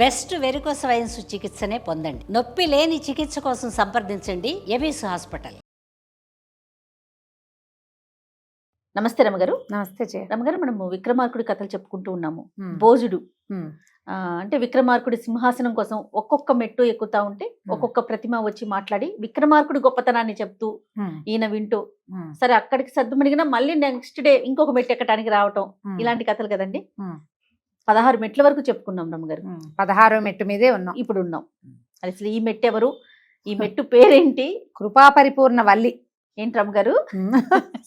Best varicose veins చికిత్సనే పొందండి. నొప్పి లేని చికిత్స కోసం సంప్రదించండి ఎవిస్ హాస్పిటల్. నమస్తే రమగారు. నమస్తే రమగారు, మనము విక్రమార్కుడి కథలు చెప్పుకుంటూ ఉన్నాము. భోజుడు అంటే విక్రమార్కుడి సింహాసనం కోసం ఒక్కొక్క మెట్టు ఎక్కుతా ఉంటే ఒక్కొక్క ప్రతిమ వచ్చి మాట్లాడి విక్రమార్కుడి గొప్పతనాన్ని చెప్తూ ఈయన వింటూ సరే అక్కడికి సర్దుమణిగినా మళ్ళీ నెక్స్ట్ డే ఇంకొక మెట్టు ఎక్కడానికి రావటం, ఇలాంటి కథలు కదండి. 16 మెట్ల వరకు చెప్పుకున్నాం రమగారు. 16వ మెట్టు మీదే ఉన్నాం. ఇప్పుడు ఉన్నాం. అసలు ఈ మెట్టు ఎవరు, ఈ మెట్టు పేరేంటి? కృపా పరిపూర్ణ వల్లి. ఏంటి రమగారు?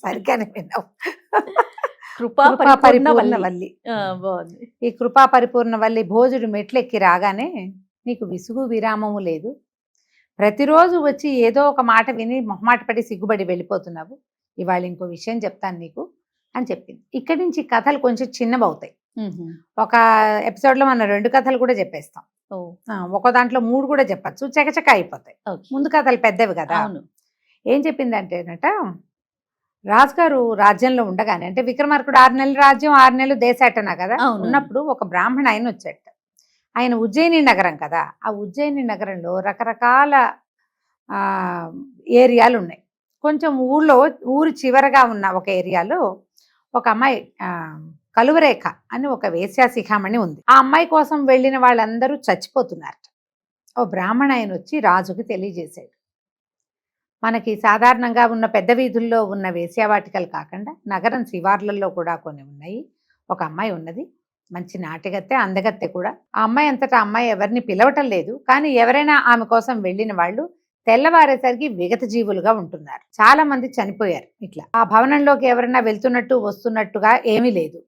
సరిగ్గానే విన్నావు. కృపా పరిపూర్ణ వల్లి. బాగుంది. ఈ కృపా పరిపూర్ణ వల్లి భోజుడు మెట్లు ఎక్కి రాగానే నీకు విసుగు విరామము లేదు, ప్రతిరోజు వచ్చి ఏదో ఒక మాట విని మొహమాట పడి సిగ్గుబడి వెళ్ళిపోతున్నావు, ఇవాళ ఇంకో విషయం చెప్తాను నీకు అని చెప్పింది. ఇక్కడి నుంచి కథలు కొంచెం చిన్నవవుతాయి. ఒక ఎపిసోడ్ లో మనం 2 కథలు కూడా చెప్పేస్తాం, ఒక దాంట్లో 3 కూడా చెప్పచ్చు, చకచక అయిపోతాయి. ముందు కథలు పెద్దవి కదా. ఏం చెప్పిందంటేనట, రాజుగారు రాజ్యంలో ఉండగానే, అంటే విక్రమార్కుడు 6 నెలల రాజ్యం 6 నెలలు దేశాటనా కదా ఉన్నప్పుడు, ఒక బ్రాహ్మణ ఆయన వచ్చాట. ఆయన ఉజ్జయిని నగరం కదా, ఆ ఉజ్జయిని నగరంలో రకరకాల ఏరియాలు ఉన్నాయి. కొంచెం ఊరు చివరగా ఉన్న ఒక ఏరియాలో ఒక అమ్మాయి కలువరేఖ అని ఒక వేశ్యాశిఖామణి ఉంది. ఆ అమ్మాయి కోసం వెళ్ళిన వాళ్ళందరూ చచ్చిపోతున్నారట. ఓ బ్రాహ్మణ ఆయన వచ్చి రాజుకి తెలియజేశాడు, మనకి సాధారణంగా ఉన్న పెద్ద వీధుల్లో ఉన్న వేశ్యావాటికలు కాకుండా నగరం శివార్లలో కూడా కొన్ని ఉన్నాయి. ఒక అమ్మాయి ఉన్నది, మంచి నాటిగత్తె, అందగత్తె కూడా. ఆ అమ్మాయి అంతటా అమ్మాయి ఎవరిని పిలవటం లేదు, కానీ ఎవరైనా ఆమె కోసం వెళ్ళిన వాళ్ళు తెల్లవారేసరికి విగత జీవులుగా ఉంటున్నారు. చాలా మంది చనిపోయారు. ఇట్లా ఆ భవనంలోకి ఎవరైనా వెళ్తున్నట్టు వస్తున్నట్టుగా ఏమీ లేదు.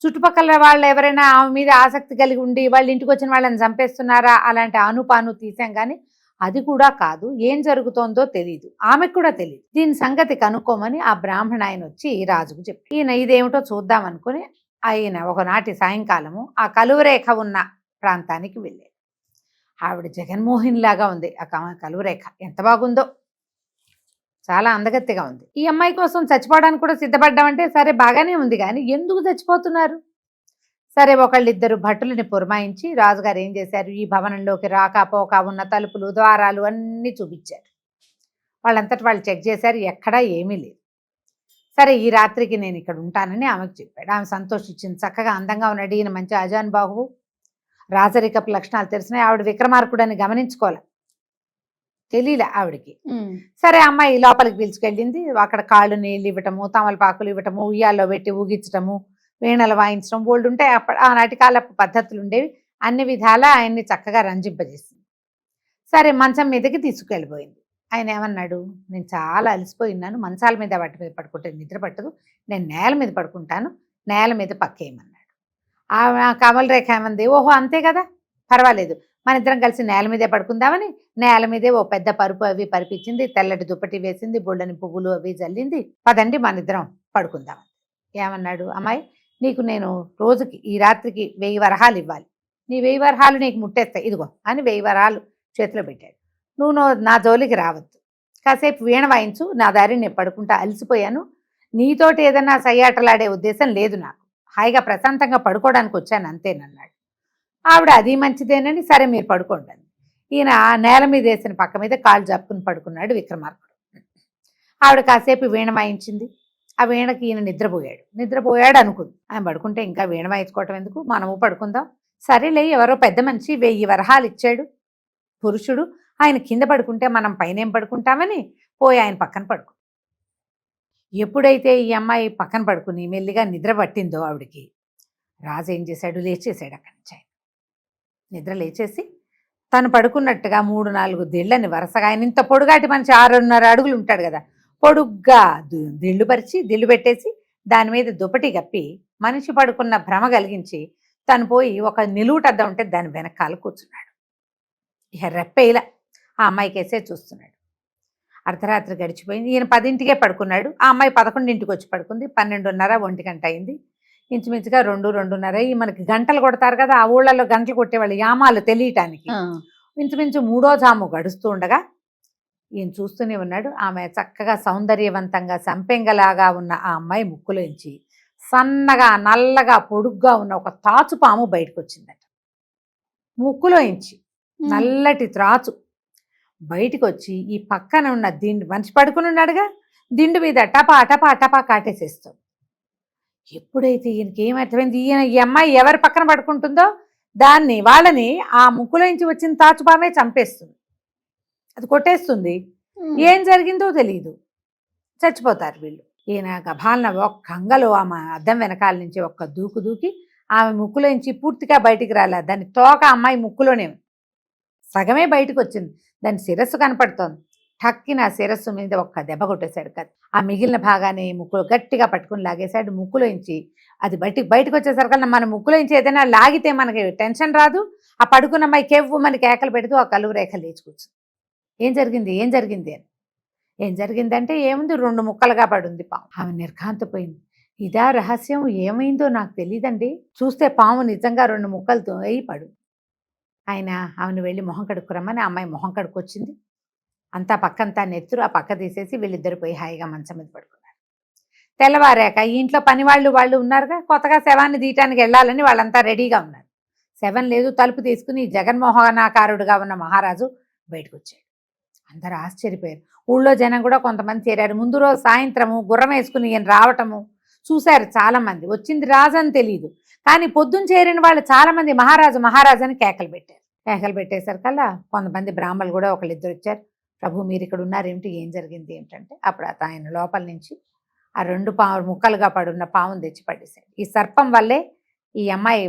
చుట్టుపక్కల వాళ్ళు ఎవరైనా ఆమె మీద ఆసక్తి కలిగి ఉండి వాళ్ళ ఇంటికి వచ్చిన వాళ్ళని చంపేస్తున్నారా అలాంటి ఆనుపాను తీసాం, కానీ అది కూడా కాదు, ఏం జరుగుతోందో తెలియదు, ఆమెకు కూడా తెలియదు. దీని సంగతి కనుక్కోమని ఆ బ్రాహ్మణ ఆయన వచ్చి రాజుకు చెప్పి, ఈయన ఇదేమిటో చూద్దాం అనుకుని ఆయన ఒకనాటి సాయంకాలము ఆ కలువరేఖ ఉన్న ప్రాంతానికి వెళ్ళాడు. ఆవిడ జగన్మోహిన్ లాగా ఉంది ఆ కలువరేఖ, ఎంత బాగుందో, చాలా అందగత్తెగా ఉంది. ఈ అమ్మాయి కోసం చచ్చిపోవడానికి కూడా సిద్ధపడ్డామంటే సరే బాగానే ఉంది, కానీ ఎందుకు చచ్చిపోతున్నారు? సరే ఒకళ్ళిద్దరు భటులని పురమాయించి రాజుగారు ఏం చేశారు, ఈ భవనంలోకి రాకపోక ఉన్న తలుపులు ద్వారాలు అన్నీ చూపించారు. వాళ్ళంతటి వాళ్ళు చెక్ చేశారు, ఎక్కడా ఏమీ లేదు. సరే ఈ రాత్రికి నేను ఇక్కడ ఉంటానని ఆమెకు చెప్పాడు. ఆమె సంతోషించింది. చక్కగా అందంగా ఉన్నాడు ఈయన, మంచి అజానుబాహువు, రాజరికపు లక్షణాలు తెలిసినాయి. ఆవిడ విక్రమార్కుడని గమనించుకోలే, తెలియలే ఆవిడికి. సరే అమ్మాయి లోపలికి పిలుచుకెళ్ళింది. అక్కడ కాళ్ళు నీళ్ళు ఇవ్వటము, తమలపాకులు ఇవ్వటము, ఉయ్యాల్లో పెట్టి ఊగించటము, వీణలు వాయించడం, బోల్డ్ ఉంటే ఆనాటి కాలపు పద్ధతులు ఉండేవి. అన్ని విధాలా ఆయన్ని చక్కగా రంజింపజేసింది. సరే మంచం మీదకి తీసుకెళ్ళిపోయింది. ఆయన ఏమన్నాడు, నేను చాలా అలసిపోయినాను, మంచాల మీద వాటి మీద పడుకుంటే నిద్ర పట్టదు, నేను నేల మీద పడుకుంటాను, నేల మీద పక్కేయమన్నాడు. ఆ కమలరేఖ ఏమంది, ఓహో అంతే కదా పర్వాలేదు, మన ఇద్దరం కలిసి నేల మీదే పడుకుందామని నేల మీదే ఓ పెద్ద పరుపు అవి పరిపించింది, తెల్లటి దుప్పటి వేసింది, బొళ్ళని పువ్వులు అవి జల్లింది, పదండి మన ఇద్దరం పడుకుందామని. ఏమన్నాడు, అమ్మాయి నీకు నేను రోజుకి ఈ రాత్రికి 1000 వరహాలు ఇవ్వాలి, నీ 1000 వరహాలు నీకు ముట్టేస్తాయి, ఇదిగో అని 1000 వరహాలు చేతిలో పెట్టాడు. నువ్వు నా జోలికి రావద్దు, కాసేపు వీణ వాయించు, నా దారి నేను పడుకుంటా, అలసిపోయాను, నీతోటి ఏదన్నా సయ్యాటలాడే ఉద్దేశం లేదు నాకు, హాయిగా ప్రశాంతంగా పడుకోవడానికి వచ్చాను అంతేనన్నాడు. ఆవిడ అది మంచిదేనని సరే మీరు పడుకోండి. ఈయన నేల మీద వేసిన పక్క మీద కాళ్ళు జప్పుకుని పడుకున్నాడు విక్రమార్కుడు. ఆవిడ కాసేపు వీణ వాయించింది. ఆ వీణకి ఈయన నిద్రపోయాడు అనుకుంది. ఆయన పడుకుంటే ఇంకా వీణ వాయించుకోవటం ఎందుకు, మనము పడుకుందాం. సరేలే, ఎవరో పెద్ద మనిషి 1000 వరహాలు ఇచ్చాడు పురుషుడు, ఆయన కింద పడుకుంటే మనం పైన ఏం పడుకుంటామని పోయి ఆయన పక్కన పడుకుంది. ఎప్పుడైతే ఈ అమ్మాయి పక్కన పడుకుని మెల్లిగా నిద్ర పట్టిందో ఆవిడికి, రాజు ఏం చేశాడు, లేచేసాడు అక్కడి నుంచి. ఆయన నిద్ర లేచేసి తను పడుకున్నట్టుగా 3-4 దిళ్ళని వరుసగా, ఆయన ఇంత పొడుగాటి మనిషి 6.5 అడుగులు ఉంటాడు కదా, పొడుగ్గా దిళ్ళు పెట్టేసి దాని మీద దుప్పటి కప్పి మనిషి పడుకున్న భ్రమ కలిగించి తను పోయి ఒక నిలువుటద్దం ఉంటే దాని వెనకాల కూర్చున్నాడు. ఇక రెప్పేలా ఆ అమ్మాయికేసే చూస్తున్నాడు. అర్ధరాత్రి గడిచిపోయింది. ఈయన 10ంటికే పడుకున్నాడు, ఆ అమ్మాయి 11ంటికి వచ్చి పడుకుంది. 12:30 1 గంట అయింది. ఇంచుమించుగా 2-2:30. మనకి గంటలు కొడతారు కదా, ఆ ఊళ్ళలో గంటలు కొట్టేవాళ్ళు యామాలు తెలియటానికి. ఇంచుమించు 3వ జాము గడుస్తూ ఉండగా ఈయన చూస్తూనే ఉన్నాడు. ఆమె చక్కగా సౌందర్యవంతంగా సంపెంగలాగా ఉన్న ఆ అమ్మాయి ముక్కులోంచి సన్నగా నల్లగా పొడుగ్గా ఉన్న ఒక తాచుపాము బయటకు వచ్చిందట. ముక్కులోంచి నల్లటి త్రాచు బయటికి వచ్చి ఈ పక్కన ఉన్న దిండు, మనిషి పడుకుని ఉన్నాడుగా, దిండు మీద టపా టపా టపా కాటేసేస్తాం. ఎప్పుడైతే ఈయనకి ఏమర్థమైంది, ఈ అమ్మాయి ఎవరి పక్కన పడుకుంటుందో వాళ్ళని ఆ ముక్కులోంచి వచ్చిన తాచుపామే చంపేస్తుంది, అది కొట్టేస్తుంది. ఏం జరిగిందో తెలియదు, చచ్చిపోతారు వీళ్ళు. ఈయన గభాలన ఒక్క అంగలో ఆమె అద్దం వెనకాల నుంచి ఒక్క దూకు దూకి ఆమె ముక్కులోంచి పూర్తిగా బయటికి రాలేదు. దాని తోక అమ్మాయి ముక్కులోనే సగమే బయటకు వచ్చింది, దాని శిరస్సు కనపడుతోంది. ఠక్కిన ఆ శిరస్సు మీద ఒక్క దెబ్బ కొట్టేశాడు కదా. ఆ మిగిలిన భాగాన్ని ముక్కులో గట్టిగా పట్టుకుని లాగేశాడు. ముక్కులోంచి అది బయటకు వచ్చేసరికల్లా మన ముక్కులోంచి ఏదైనా లాగితే మనకి టెన్షన్ రాదు. ఆ పడుకున్న అమ్మాయి కెవ్వు మనకి కేకలు పెడుతూ ఆ కలువు రేఖ లేచుకొచ్చు. ఏం జరిగింది అని. ఏం జరిగిందంటే ఏముంది, 2 ముక్కలుగా పడుంది పాము. ఆమె నిర్ఘాంతపోయింది. ఇదా రహస్యం, ఏమైందో నాకు తెలియదండి. చూస్తే పాము నిజంగా 2 ముక్కలతో అయి పడు. ఆయన ఆమెను వెళ్ళి మొహం కడుక్కురమ్మని అమ్మాయి మొహం కడుక్కొచ్చింది. అంతా పక్కంతా నెత్తురు, ఆ పక్క తీసేసి వీళ్ళిద్దరు పోయి హాయిగా మంచం మీద పడుకున్నారు. తెల్లవారాక ఈ ఇంట్లో పని వాళ్ళు ఉన్నారుగా, కొత్తగా శవాన్ని తీయటానికి వెళ్ళాలని వాళ్ళంతా రెడీగా ఉన్నారు. శవం లేదు, తలుపు తీసుకుని జగన్మోహనాకారుడుగా ఉన్న మహారాజు బయటకు వచ్చాడు. అందరూ ఆశ్చర్యపోయారు. ఊళ్ళో జనం కూడా కొంతమంది చేరారు. ముందు రోజు సాయంత్రము గుర్రం వేసుకుని ఈయన రావటము చూశారు చాలా మంది. వచ్చింది రాజు అని తెలియదు, కానీ పొద్దున్న చేరిన వాళ్ళు చాలా మంది మహారాజు అని కేకలు పెట్టారు. కేకలు పెట్టేసరికల్లా కొంతమంది బ్రాహ్మణులు కూడా ఒకళ్ళిద్దరు వచ్చారు. ప్రభు మీరు ఇక్కడ ఉన్నారేమిటి, ఏం జరిగింది ఏమిటంటే, అప్పుడు ఆయన లోపల నుంచి ఆ 2 ముక్కలుగా పడున్న పామును తెచ్చి పడేశాడు. ఈ సర్పం వల్లే ఈ అమ్మాయి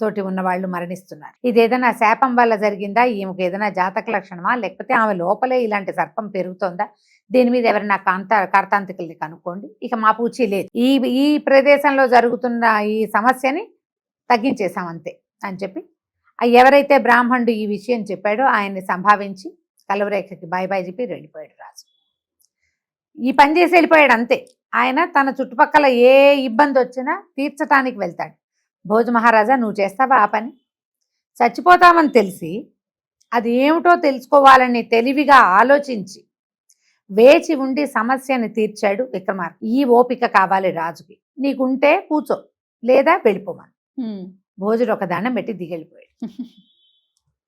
తోటి ఉన్న వాళ్ళు మరణిస్తున్నారు. ఇది ఏదైనా శాపం వల్ల జరిగిందా, ఈమెకు ఏదైనా జాతక లక్షణమా, లేకపోతే ఆమె లోపలే ఇలాంటి సర్పం పెరుగుతోందా, దీని మీద ఎవరైనా కార్తాంతికుల్ని కనుక్కోండి, ఇక మా పూచి లేదు. ఈ ప్రదేశంలో జరుగుతున్న ఈ సమస్యని తగ్గించేశాం అంతే అని చెప్పి ఎవరైతే బ్రాహ్మణుడు ఈ విషయం చెప్పాడో ఆయన్ని సంభావించి కలువరేఖకి బాయ్ చెప్పి వెళ్ళిపోయాడు రాజు. ఈ పని చేసి వెళ్ళిపోయాడు అంతే. ఆయన తన చుట్టుపక్కల ఏ ఇబ్బంది వచ్చినా తీర్చడానికి వెళ్తాడు. భోజ మహారాజా నువ్వు చేస్తావా ఆ పని? చచ్చిపోతామని తెలిసి అది ఏమిటో తెలుసుకోవాలని తెలివిగా ఆలోచించి వేచి ఉండి సమస్యని తీర్చాడు విక్రమార్క. ఈ ఓపిక కావాలి రాజుకి, నీకుంటే కూర్చో లేదా వెళ్ళిపోమని. భోజుడు ఒక దండం పెట్టి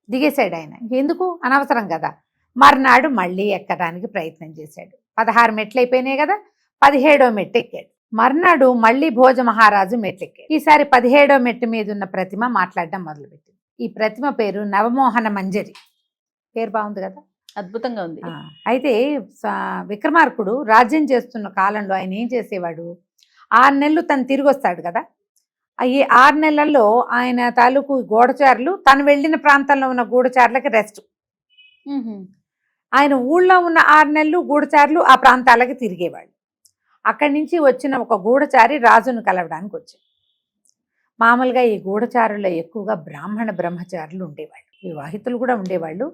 దిగేశాడు. ఆయన ఎందుకు, అనవసరం కదా. మర్నాడు మళ్ళీ ఎక్కడానికి ప్రయత్నం చేశాడు. 16 మెట్లు అయిపోయినాయి కదా, 17వ మెట్టు ఎక్కాడు. మర్నాడు మళ్ళీ భోజ మహారాజు మెట్లెక్కాడు. ఈసారి 17వ మెట్టు మీద ఉన్న ప్రతిమ మాట్లాడడం మొదలుపెట్టింది. ఈ ప్రతిమ పేరు నవమోహన మంజరి. పేరు బాగుంది కదా, అద్భుతంగా ఉంది. అయితే విక్రమార్కుడు రాజ్యం చేస్తున్న కాలంలో ఆయన ఏం చేసేవాడు, 6 నెలలు తను తిరిగి వస్తాడు కదా, ఈ 6 నెలల్లో ఆయన తాలూకు గూఢచారులు తను వెళ్ళిన ప్రాంతంలో ఉన్న గూఢచారులకి రెస్ట్. ఆయన ఊళ్ళో ఉన్న 6 నెలలు గూఢచారులు ఆ ప్రాంతాలకి తిరిగేవాళ్ళు. అక్కడి నుంచి వచ్చిన ఒక గూఢచారి రాజును కలవడానికి వచ్చాడు. మామూలుగా ఈ గూఢచారుల్లో ఎక్కువగా బ్రాహ్మణ బ్రహ్మచారులు ఉండేవాళ్ళు, వివాహితులు కూడా ఉండేవాళ్ళు.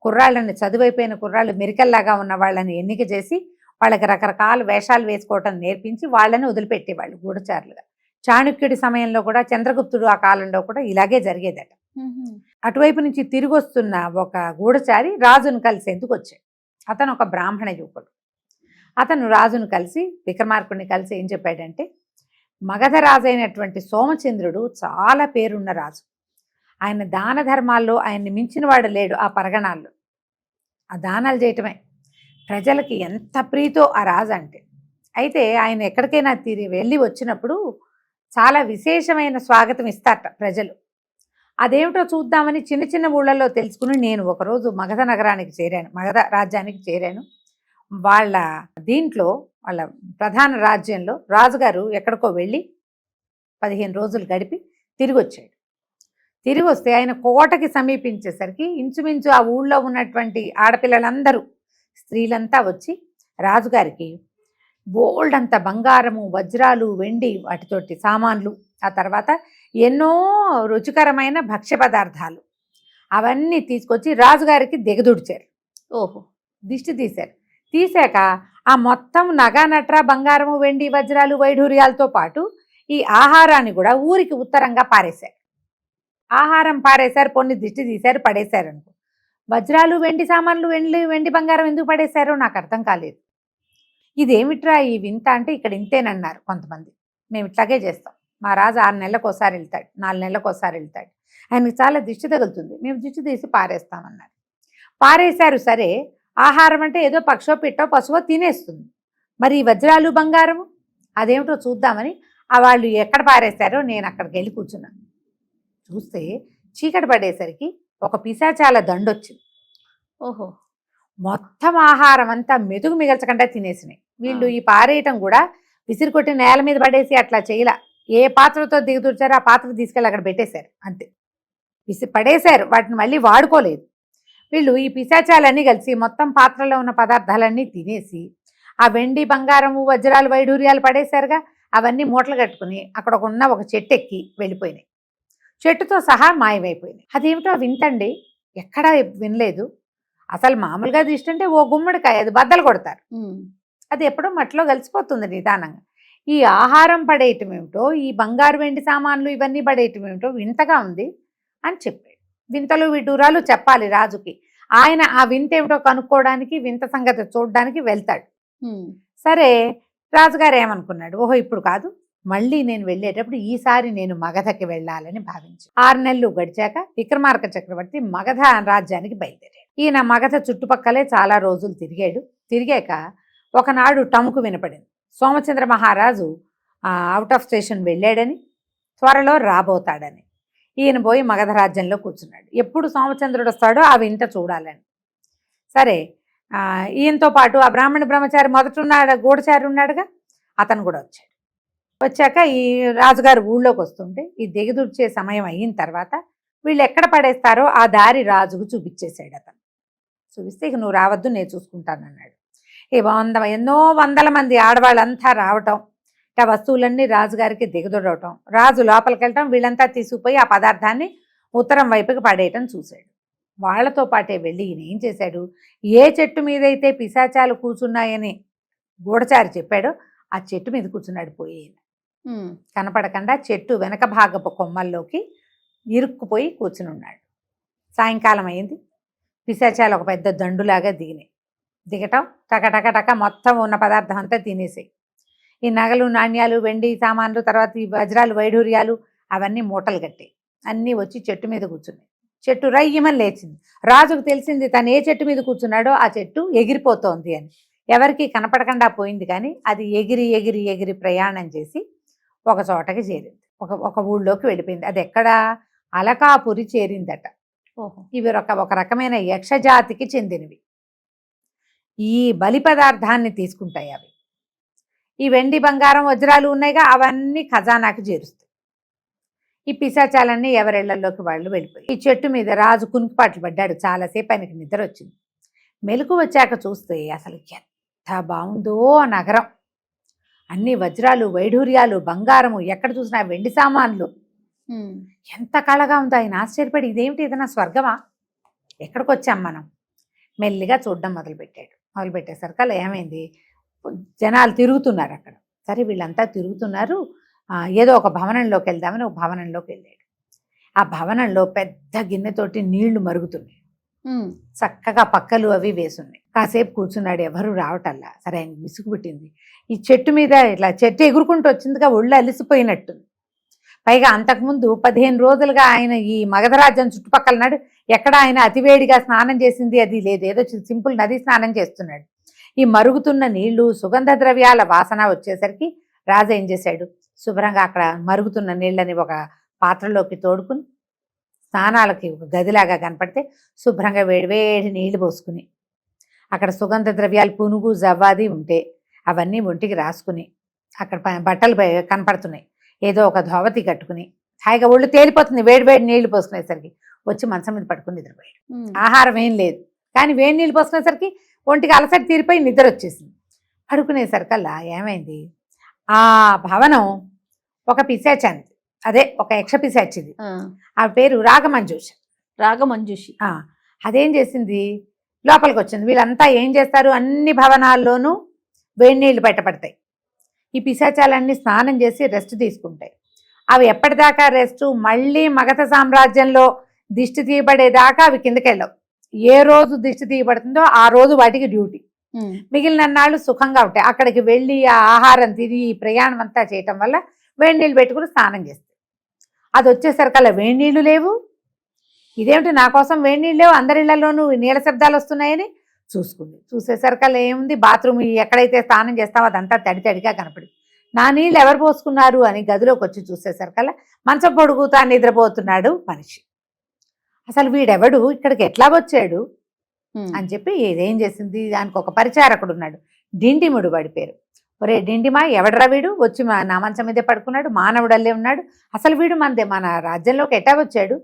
కుర్రాళ్ళని, చదువైపోయిన కుర్రాళ్ళు, మెరికల్లాగా ఉన్న వాళ్ళని ఎన్నిక చేసి వాళ్ళకి రకరకాల వేషాలు వేసుకోవటం నేర్పించి వాళ్ళని వదిలిపెట్టేవాళ్ళు గూఢచారులుగా. చాణుక్యుడి సమయంలో కూడా, చంద్రగుప్తుడు ఆ కాలంలో కూడా ఇలాగే జరిగేదట. అటువైపు నుంచి తిరిగి వస్తున్న ఒక గూఢచారి రాజును కలిసేందుకు వచ్చాడు. అతను ఒక బ్రాహ్మణ యువకుడు. అతను రాజును కలిసి, విక్రమార్కుడిని కలిసి ఏం చెప్పాడంటే, మగధ రాజు అయినటువంటి సోమచంద్రుడు చాలా పేరున్న రాజు. ఆయన దాన ధర్మాల్లో ఆయన్ని మించిన వాడు లేడు ఆ పరగణాల్లో. ఆ దానాలు చేయటమే ప్రజలకి ఎంత ప్రీతో ఆ రాజు అంటే. అయితే ఆయన ఎక్కడికైనా వెళ్ళి వచ్చినప్పుడు చాలా విశేషమైన స్వాగతం ఇస్తారట ప్రజలు. అదేమిటో చూద్దామని చిన్న చిన్న ఊళ్ళల్లో తెలుసుకుని నేను ఒకరోజు మగధ నగరానికి చేరాను, మగధ రాజ్యానికి చేరాను. వాళ్ళ ప్రధాన రాజ్యంలో రాజుగారు ఎక్కడికో వెళ్ళి 15 రోజులు గడిపి తిరిగి వచ్చాడు. తిరిగి వస్తే ఆయన కోటకి సమీపించేసరికి ఇంచుమించు ఆ ఊళ్ళో ఉన్నటువంటి ఆడపిల్లలందరూ, స్త్రీలంతా వచ్చి రాజుగారికి బోల్డ్ అంత బంగారము, వజ్రాలు, వెండి, వాటితోటి సామాన్లు, ఆ తర్వాత ఎన్నో రుచికరమైన భక్ష్య పదార్థాలు అవన్నీ తీసుకొచ్చి రాజుగారికి దిగదుడిచారు. దిష్టి తీశారు. తీశాక ఆ మొత్తం నగనట్ర, బంగారము, వెండి, వజ్రాలు, వైఢూర్యాలతో పాటు ఈ ఆహారాన్ని కూడా ఊరికి ఉత్తరంగా పారేశారు. ఆహారం పారేశారు, కొన్ని దిష్టి తీశారు, పడేశారు అనుకో. వజ్రాలు, వెండి సామాన్లు, వెండి బంగారం ఎందుకు పడేశారో నాకు అర్థం కాలేదు. ఇదేమిట్రా ఈ వింత అంటే, ఇక్కడ ఇంతేనన్నారు కొంతమంది, మేము ఇట్లాగే చేస్తాం, మా రాజు 6 నెలలకు ఒకసారి వెళ్తాడు, 4 నెలలకు ఒకసారి వెళ్తాడు, ఆయనకి చాలా దిష్టి తగులుతుంది, మేము దిష్టి తీసి పారేస్తామన్నారు. పారేశారు. సరే, ఆహారం అంటే ఏదో పక్షో పిట్టో పశువో తినేస్తుంది, మరి ఈ వజ్రాలు బంగారము అదేమిటో చూద్దామని వాళ్ళు ఎక్కడ పారేశారో నేను అక్కడికి వెళ్ళి కూర్చున్నాను. చూస్తే చీకటి పడేసరికి ఒక పిశాచాల దండొచ్చింది. ఓహో. మొత్తం ఆహారం అంతా మెతుకు మిగల్చకుండా తినేసినాయి. వీళ్ళు ఈ పారేయటం కూడా విసిరికొట్టి నేల మీద పడేసి అట్లా చేయలా. ఏ పాత్రతో దిగుదూర్చారో ఆ పాత్ర తీసుకెళ్ళి అక్కడ పెట్టేశారు, అంతే. పడేశారు, వాటిని మళ్ళీ వాడుకోలేదు. వీళ్ళు ఈ పిశాచాలన్నీ కలిసి మొత్తం పాత్రలో ఉన్న పదార్థాలన్నీ తినేసి ఆ వెండి బంగారము వజ్రాలు వైఢూర్యాలు పడేశారుగా, అవన్నీ మూటలు కట్టుకుని అక్కడ ఉన్న ఒక చెట్టు ఎక్కి వెళ్ళిపోయినాయి. చెట్టుతో సహా మాయమైపోయినాయి. అదేమిటో వింతండి, ఎక్కడా వినలేదు. అసలు మామూలుగా దిష్టి అంటే ఓ గుమ్మడికాయ, అది బద్దలు కొడతారు, అది ఎప్పుడో మట్టిలో కలిసిపోతుంది నిదానంగా. ఈ ఆహారం పడేయటం ఏమిటో, ఈ బంగారు వెండి సామాన్లు ఇవన్నీ పడేయటం ఏమిటో వింతగా ఉంది అని చెప్పాడు. వింతలు విడ్డూరాలు చెప్పాలి రాజుకి. ఆయన ఆ వింత ఏమిటో కనుక్కోవడానికి, వింత సంగతి చూడడానికి వెళ్తాడు. సరే, రాజుగారు ఏమనుకున్నాడు, ఓహో ఇప్పుడు కాదు, మళ్ళీ నేను వెళ్ళేటప్పుడు ఈసారి నేను మగధకి వెళ్ళాలని భావించి 6 నెలలు గడిచాక విక్రమార్క చక్రవర్తి మగధ రాజ్యానికి బయలుదేరాడు. ఈయన మగధ చుట్టుపక్కలే చాలా రోజులు తిరిగాడు. తిరిగాక ఒకనాడు టముకు వినపడింది, సోమచంద్ర మహారాజు అవుట్ ఆఫ్ స్టేషన్ వెళ్ళాడని, త్వరలో రాబోతాడని. ఈయన పోయి మగధ రాజ్యంలో కూర్చున్నాడు. ఎప్పుడు సోమచంద్రుడు వస్తాడో ఆ వింత చూడాలని. సరే, ఈయనతో పాటు ఆ బ్రాహ్మణ బ్రహ్మచారి మొదట ఉన్నాడు, గూఢచారి ఉన్నాడుగా, అతను కూడా వచ్చాడు. వచ్చాక ఈ రాజుగారు ఊళ్ళోకి వస్తుంటే ఈ దిగదుర్చే సమయం అయిన తర్వాత వీళ్ళు ఎక్కడ పడేస్తారో ఆ దారి రాజుకు చూపించేశాడు. అతను చూపిస్తే ఇక నువ్వు రావద్దు, నేను చూసుకుంటానన్నాడు. ఎన్నో వందల మంది ఆడవాళ్ళంతా రావటం, ఆ వస్తువులన్నీ రాజుగారికి దిగదొడవటం, రాజు లోపలికి వెళ్ళటం, వీళ్ళంతా తీసుకుపోయి ఆ పదార్థాన్ని ఉత్తరం వైపుకి పడేయటం చూశాడు. వాళ్లతో పాటే వెళ్ళి ఈయన ఏం చేశాడు, ఏ చెట్టు మీదైతే పిశాచాలు కూర్చున్నాయని గూఢచారి చెప్పాడో ఆ చెట్టు మీద కూర్చున్నాడు. పోయి కనపడకుండా చెట్టు వెనక భాగపు కొమ్మల్లోకి ఇరుక్కుపోయి కూర్చుని ఉన్నాడు. సాయంకాలం అయింది. పిశాచాలు ఒక పెద్ద దండులాగా దిగటం, టక మొత్తం ఉన్న పదార్థం అంతా తినేసాయి. ఈ నగలు నాణ్యాలు వెండి సామాన్లు, తర్వాత ఈ వజ్రాలు వైఢూర్యాలు అవన్నీ మూటలు కట్టాయి. అన్నీ వచ్చి చెట్టు మీద కూర్చున్నాయి. చెట్టు రయ్యమని లేచింది. రాజుకు తెలిసింది తను ఏ చెట్టు మీద కూర్చున్నాడో ఆ చెట్టు ఎగిరిపోతోంది అని. ఎవరికి కనపడకుండా పోయింది, కానీ అది ఎగిరి ఎగిరి ఎగిరి ప్రయాణం చేసి ఒక చోటకి చేరింది, ఒక ఊళ్ళోకి వెళ్ళిపోయింది. అది ఎక్కడ, అలకాపురి చేరిందట. ఇవి ఒక రకమైన యక్షజాతికి చెందినవి. ఈ బలి పదార్థాన్ని తీసుకుంటాయి అవి. ఈ వెండి బంగారం వజ్రాలు ఉన్నాయిగా, అవన్నీ ఖజానాకి చేరుస్తాయి. ఈ పిశాచాలన్నీ ఎవరిళ్లలోకి వాళ్ళు వెళ్ళిపోయి ఈ చెట్టు మీద రాజు కునికిపాట్లు పడ్డాడు. చాలాసేపు ఆయనకి నిద్ర వచ్చింది. మెలకు వచ్చాక చూస్తే అసలు ఎంత బాగుందో ఆ నగరం. అన్ని వజ్రాలు వైఢూర్యాలు బంగారము, ఎక్కడ చూసినా వెండి సామాన్లు, ఎంత కళగా ఉందో. ఆయన ఆశ్చర్యపడి ఇదేమిటి, ఏదైనా స్వర్గమా, ఎక్కడికి వచ్చాం మనం. మెల్లిగా చూడడం మొదలుపెట్టేసరికి అలా ఏమైంది, జనాలు తిరుగుతున్నారు అక్కడ. సరే, వీళ్ళంతా తిరుగుతున్నారు, ఏదో ఒక భవనంలోకి వెళ్దామని ఒక భవనంలోకి వెళ్ళాడు. ఆ భవనంలో పెద్ద గిన్నెతోటి నీళ్లు మరుగుతున్నాయి. చక్కగా పక్కలు అవి వేసున్నాయి. కాసేపు కూర్చున్నాడు, ఎవరు రావటల్లా. సరే, ఆయన విసుగు పుట్టింది. ఈ చెట్టు మీద ఇట్లా చెట్టు ఎగురుకుంటూ వచ్చిందిగా, ఒళ్ళు అలిసిపోయినట్టుంది. పైగా అంతకుముందు 15 రోజులుగా ఆయన ఈ మగధరాజ్యం చుట్టుపక్కల నాడు ఎక్కడ ఆయన అతివేడిగా స్నానం చేసింది అది లేదు. ఏదో సింపుల్ నది స్నానం చేస్తున్నాడు. ఈ మరుగుతున్న నీళ్లు, సుగంధ ద్రవ్యాల వాసన వచ్చేసరికి రాజు ఏం చేశాడు, శుభ్రంగా అక్కడ మరుగుతున్న నీళ్ళని ఒక పాత్రలోకి తోడుకుని, స్నానాలకి ఒక గదిలాగా కనపడితే శుభ్రంగా వేడివేడి నీళ్లు పోసుకుని, అక్కడ సుగంధ ద్రవ్యాలు పునుగు జవ్వాది ఉంటే అవన్నీ ఒంటికి రాసుకుని, అక్కడ బట్టలు కనపడుతున్నాయి, ఏదో ఒక ధోవతి కట్టుకుని హాయిగా ఒళ్ళు తేలిపోతుంది. వేడివేడి నీళ్లు పోసుకునేసరికి వచ్చి మంచం మీద పట్టుకుని నిద్రపోయాడు. ఆహారం ఏం లేదు, కానీ వేడి నీళ్ళు పోసుకునేసరికి ఒంటికి అలసట తీరిపోయి నిద్ర వచ్చేసింది. పడుకునేసరికల్లా ఏమైంది, ఆ భవనం ఒక పిశాచాంది, అదే ఒక యక్ష పిశాచిది. ఆ పేరు రాగమంజూషి. అదేం చేసింది, లోపలికి వచ్చింది. వీళ్ళంతా ఏం చేస్తారు, అన్ని భవనాల్లోనూ వేడి నీళ్లు బయటపడతాయి. ఈ పిశాచాలన్నీ స్నానం చేసి రెస్ట్ తీసుకుంటాయి. అవి ఎప్పటిదాకా రెస్ట్, మళ్ళీ మగధ సామ్రాజ్యంలో దిష్టి తీయబడేదాకా అవి కిందకి వెళ్ళవు. ఏ రోజు దిష్టి తీయబడుతుందో ఆ రోజు వాటికి డ్యూటీ. మిగిలిన నాళ్ళు సుఖంగా ఉంటాయి. అక్కడికి వెళ్ళి ఆ ఆహారం తిని ప్రయాణం అంతా చేయటం వల్ల వేడి నీళ్ళు పెట్టుకుని స్నానం చేస్తుంది. అది వచ్చేసరికల్లా వేడి నీళ్ళు లేవు. ఇదేమిటి నా కోసం వేడి నీళ్ళు లేవు, అందరి ఇళ్లలోనూ నీళ్ళ శబ్దాలు వస్తున్నాయని చూసుకుంది. చూసేసరికల్లా ఏముంది, బాత్రూమ్ ఎక్కడైతే స్నానం చేస్తామో అదంతా తడి తడిగా కనపడి, నా నీళ్ళు ఎవరు పోసుకున్నారు అని గదిలోకి వచ్చి చూసేసరికల్లా మంచం పొడుగుతా నిద్రపోతున్నాడు మనిషి. అసలు వీడెవడు, ఇక్కడికి ఎట్లా వచ్చాడు అని చెప్పి ఇదేం చేసింది, దానికి ఒక పరిచారకుడు ఉన్నాడు, డిండిముడు వాడి పేరు. ఒరే డిండిమా, ఎవడరా వీడు, వచ్చి నా మంచం మీదే పడుకున్నాడు, మానవుడల్లే ఉన్నాడు, అసలు వీడు మన రాజ్యంలోకి ఎట్టా వచ్చాడు,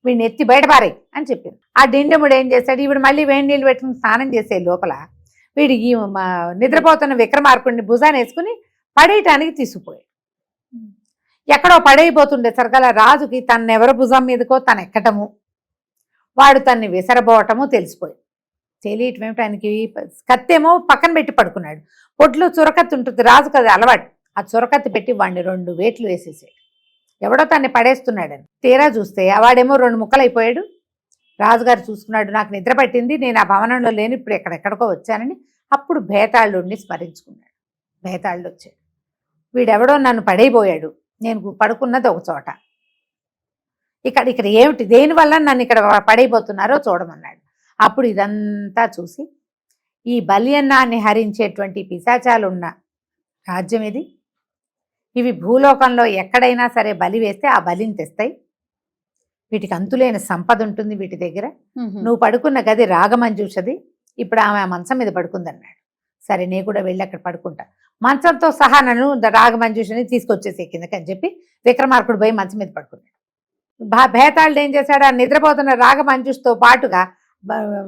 వీడిని ఎత్తి బయటపారాయి అని చెప్పింది. ఆ డిండిముడు ఏం చేశాడు, వీడు మళ్ళీ వేడి నీళ్ళు పెట్టుకుని స్నానం చేసే లోపల వీడు ఈ నిద్రపోతున్న విక్రమార్కుడిని భుజాన్ని వేసుకుని పడేయటానికి తీసుకుపోయాడు. ఎక్కడో పడైపోతుండే సరికల రాజుకి తన్నెవరు భుజం మీదకో తను ఎక్కటము, వాడు తన్ని విసరబోవటము తెలిసిపోయి, తెలియటం ఏమిటి, ఆయనకి కత్తేమో పక్కన పెట్టి పడుకున్నాడు. పొట్లు చురకత్తి ఉంటుంది, రాజు కదా అలవాటు, ఆ చురకత్తి పెట్టి వాడిని 2 వేట్లు వేసేసాడు. ఎవడో తన్ని పడేస్తున్నాడని తీరా చూస్తే వాడేమో 2 ముక్కలైపోయాడు. రాజుగారు చూసుకున్నాడు, నాకు నిద్ర పట్టింది, నేను ఆ భవనంలో లేని, ఇప్పుడు ఎక్కడెక్కడికో వచ్చానని. అప్పుడు భేతాళుడిని స్మరించుకున్నాడు. భేతాళుడు వచ్చాడు, వీడెవడో నన్ను పడైపోయాడు, నేను పడుకున్నది ఒక చోట, ఇక్కడ ఏమిటి, దేనివల్ల నన్ను ఇక్కడ పడైపోతున్నారో చూడమన్నాడు. అప్పుడు ఇదంతా చూసి, ఈ బలియన్నాన్ని హరించేటువంటి పిశాచాలు ఉన్న రాజ్యం ఇది, ఇవి భూలోకంలో ఎక్కడైనా సరే బలి వేస్తే ఆ బలిని తెస్తాయి, వీటికి అంతులేని సంపద ఉంటుంది వీటి దగ్గర. నువ్వు పడుకున్న గది రాగమంజూషది, ఇప్పుడు ఆమె ఆ మంచం మీద పడుకుందన్నాడు. సరే నేను కూడా వెళ్ళి అక్కడ పడుకుంటా, మంచంతో సహా నన్ను రాగమంజూషని తీసుకొచ్చేసే కిందకి అని చెప్పి విక్రమార్కుడు పోయి మంచం మీద పడుకున్నాడు. భేతాళుడు ఏం చేశాడు, ఆ నిద్రపోతున్న రాగమంజుష్తో పాటుగా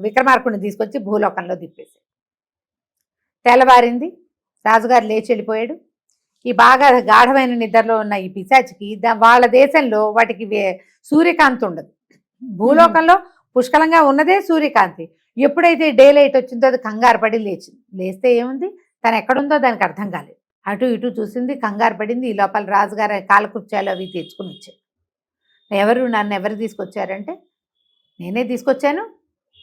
విక్రమార్కుడిని తీసుకొచ్చి భూలోకంలో దిప్పేశాడు. తెల్లవారింది, రాజుగారు లేచి వెళ్ళిపోయాడు. ఈ బాగా గాఢమైన నిద్రలో ఉన్న ఈ పిశాచికి వాళ్ళ దేశంలో వాటికి సూర్యకాంతి ఉండదు, భూలోకంలో పుష్కలంగా ఉన్నదే సూర్యకాంతి. ఎప్పుడైతే డే లైట్ వచ్చిందో అది కంగారు పడి లేచింది. లేస్తే ఏముంది, తను ఎక్కడుందో దానికి అర్థం కాలేదు, అటు ఇటు చూసింది, కంగారు పడింది. ఈ లోపల రాజుగారు కాలకృత్యాలు అవి తెచ్చుకుని వచ్చారు. నన్ను ఎవరు తీసుకొచ్చారంటే, నేనే తీసుకొచ్చాను,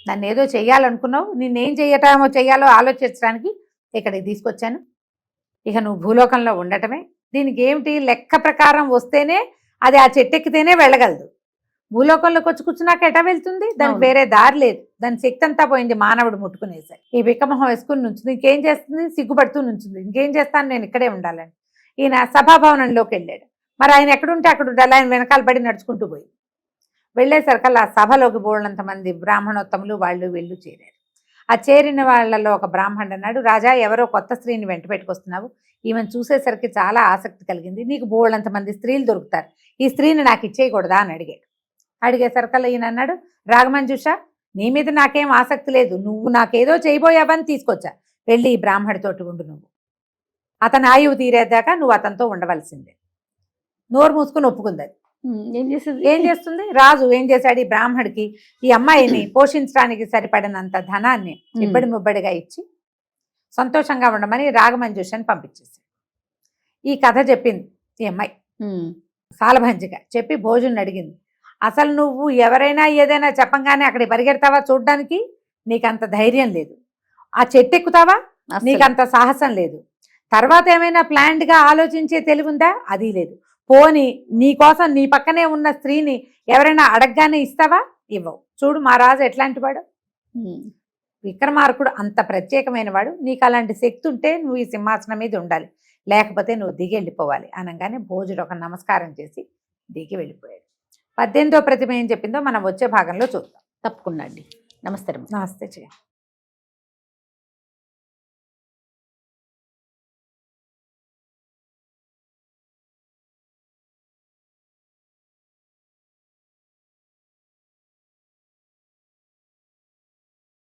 నన్ను ఏదో చెయ్యాలనుకున్నావు, నిన్నేం చెయ్యాలో ఆలోచించడానికి ఇక్కడికి తీసుకొచ్చాను, ఇక నువ్వు భూలోకంలో ఉండటమే. దీనికి ఏమిటి, లెక్క ప్రకారం వస్తేనే అది ఆ చెట్టెక్కితేనే వెళ్ళగలదు, భూలోకంలోకి వచ్చి కూర్చున్నాక ఎటా వెళ్తుంది, దానికి వేరే దారి లేదు, దాని శక్తి అంతా పోయింది మానవుడు ముట్టుకునేసరి. ఈ విక్రమహం వేసుకుని నుంచింది, ఇంకేం చేస్తుంది, సిగ్గుపడుతూ నుంచింది, ఇంకేం చేస్తాను నేను ఇక్కడే ఉండాలని. ఈయన సభాభవనంలోకి వెళ్ళాడు. మరి ఆయన ఎక్కడుంటే అక్కడ ఉండాలి, ఆయన వెనకాల పడి నడుచుకుంటూ పోయి వెళ్ళేసరికల్లా ఆ సభలోకి బోళ్ళంతమంది బ్రాహ్మణోత్తములు వాళ్ళు వీళ్ళు చేరారు. ఆ చేరిన వాళ్ళలో ఒక బ్రాహ్మణుడు అన్నాడు, రాజా ఎవరో కొత్త స్త్రీని వెంట పెట్టుకొస్తున్నావు, ఈమెను చూసేసరికి చాలా ఆసక్తి కలిగింది, నీకు బోళ్ళంతమంది స్త్రీలు దొరుకుతారు, ఈ స్త్రీని నాకు ఇచ్చేయకూడదా అని అడిగాడు. అడిగేసరికల్లా ఈయన అన్నాడు, రాగమంజుష నీ మీద నాకేం ఆసక్తి లేదు, నువ్వు నాకేదో చేయబోయావని తీసుకొచ్చా, వెళ్ళి ఈ బ్రాహ్మడితోటి ఉండు, నువ్వు అతని ఆయువు తీరేదాకా నువ్వు అతనితో ఉండవలసిందే. నోరు మూసుకుని ఒప్పుకుంది. ఏం చేస్తుంది, రాజు ఏం చేశాడు, ఈ బ్రాహ్మడికి ఈ అమ్మాయిని పోషించడానికి సరిపడినంత ధనాన్ని ఇబ్బడి ముబ్బడిగా ఇచ్చి సంతోషంగా ఉండమని రాగమంజుషని పంపించేశాడు. ఈ కథ చెప్పింది ఈ అమ్మాయి సాలభంజిగా చెప్పి భోజనం అడిగింది, అసలు నువ్వు ఎవరైనా ఏదైనా చెప్పంగానే అక్కడికి పరిగెడతావా చూడ్డానికి, నీకంత ధైర్యం లేదు, ఆ చెట్టు ఎక్కుతావా నీకంత సాహసం లేదు, తర్వాత ఏమైనా ప్లాన్డ్గా ఆలోచించే తెలివుందా, అది లేదు, పోని నీ కోసం నీ పక్కనే ఉన్న స్త్రీని ఎవరైనా అడగగానే ఇస్తావా, ఇవ్వవు. చూడు మా రాజు ఎట్లాంటి వాడు, విక్రమార్కుడు అంత ప్రత్యేకమైన వాడు, నీకు అలాంటి శక్తి ఉంటే నువ్వు ఈ సింహాసనం మీద ఉండాలి, లేకపోతే నువ్వు దిగి వెళ్ళిపోవాలి అనగానే భోజుడు ఒక నమస్కారం చేసి దిగి వెళ్ళిపోయాడు. 18వ ప్రతిమ ఏం చెప్పిందో మనం వచ్చే భాగంలో చూద్దాం. తప్పకుండా అండి. నమస్తే. నమస్తే చేయండి.